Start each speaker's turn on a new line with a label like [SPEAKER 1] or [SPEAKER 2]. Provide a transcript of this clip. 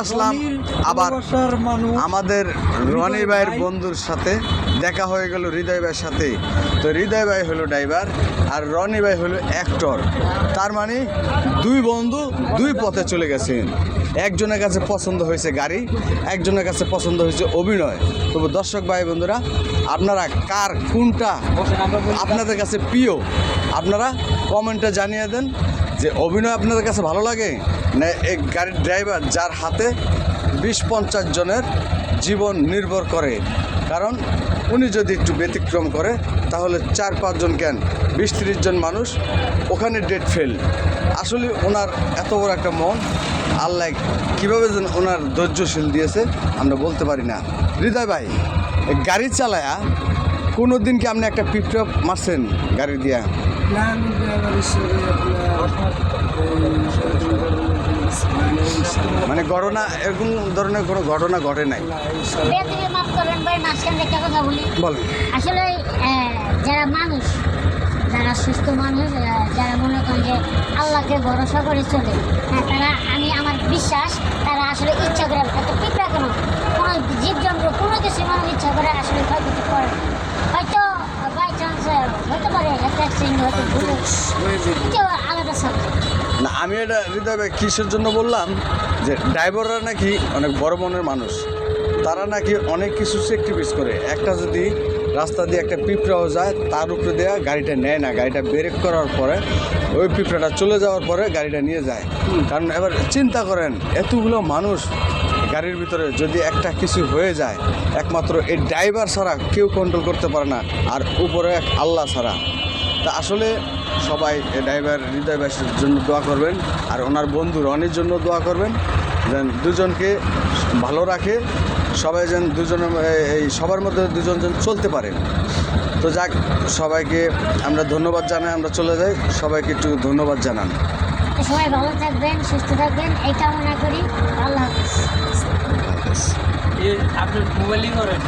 [SPEAKER 1] আসলাম আবার আমাদের রনি ভাইয়ের বন্ধুর সাথে দেখা হয়ে গেল হৃদয় ভাইয়ের সাথে। তো হৃদয় ভাই হলো ড্রাইভার আর রনি ভাই হলো অ্যাক্টর। তার মানে দুই বন্ধু দুই পথে চলে গেছেন। একজনের কাছে পছন্দ হয়েছে গাড়ি, একজনের কাছে পছন্দ হয়েছে অভিনয়। তবে দর্শক ভাই বন্ধুরা, আপনারা কার কোনটা আপনাদের কাছে প্রিয় আপনারা কমেন্টে জানিয়ে দেন যে অভিনয় আপনাদের কাছে ভালো লাগে না এই গাড়ির ড্রাইভার যার হাতে 20-50 জনের জীবন নির্ভর করে। কারণ উনি যদি একটু ব্যতিক্রম করে তাহলে 4-5 জন কেন 20-30 জন মানুষ ওখানে ডেট ফেল। আসলে ওনার এত বড় একটা মন, আল্লাহ কীভাবে যেন ওনার ধৈর্যশীল দিয়েছে আমরা বলতে পারি না। হৃদয় ভাই, গাড়ি চালায়া কোনো দিন কি আপনি একটা পিকআপ মারছেন গাড়ি দিয়া? মানে ঘটনা এরকম ধরনের কোনো ঘটনা ঘটে নাই? বলেন।
[SPEAKER 2] আসলে যারা মানুষ, যারা সুস্থ মানুষ, যারা মনে করেন যে আল্লাহকে ভরসা করে চলে, তারা আমার বিশ্বাস তারা আসলে ইচ্ছা করে পিঁপড়া কেন কোনো জীবজন্তু কোনো কিছু মানুষ ইচ্ছা করে আসলে ক্ষয়ক্ষতি করে। হয়তো বাই চান্স হতে পারে একটা অ্যাক্সিডেন্ট, হয়তো ভুলে আলাদা সাবজেক্ট
[SPEAKER 1] না। আমি এটা হৃদয় ভাই কিসের জন্য বললাম যে ড্রাইভাররা নাকি অনেক বড় মনের মানুষ, তারা নাকি অনেক কিছু স্যাক্রিফাইস করে। একটা যদি রাস্তা দিয়ে একটা পিঁপড়াও যায় তার উপরে দেওয়া গাড়িটা নেয় না, গাড়িটা ব্রেক করার পরে ওই পিঁপড়াটা চলে যাওয়ার পরে গাড়িটা নিয়ে যায়। কারণ এবার চিন্তা করেন এতগুলো মানুষ গাড়ির ভিতরে যদি একটা কিছু হয়ে যায় একমাত্র এই ড্রাইভার ছাড়া কেউ কন্ট্রোল করতে পারে না, আর উপরে এক আল্লাহ ছাড়া। তা আসলে সবাই ড্রাইভার হৃদয় ভাইয়ের জন্য দোয়া করবেন আর ওনার বন্ধু রনির জন্য দোয়া করবেন যেন দুজনকে ভালো রাখে, সবাই যেন এই সবার মধ্যে দুজন যেন চলতে পারে। তো যাক, সবাইকে আমরা ধন্যবাদ জানাই। আমরা চলে যাই, সবাইকে একটু ধন্যবাদ জানান।
[SPEAKER 2] সবাই ভালো থাকবেন, সুস্থ থাকবেন এই কামনা করি। আল্লাহ হাফেজ।
[SPEAKER 3] আপনি মোবাইলই করেন।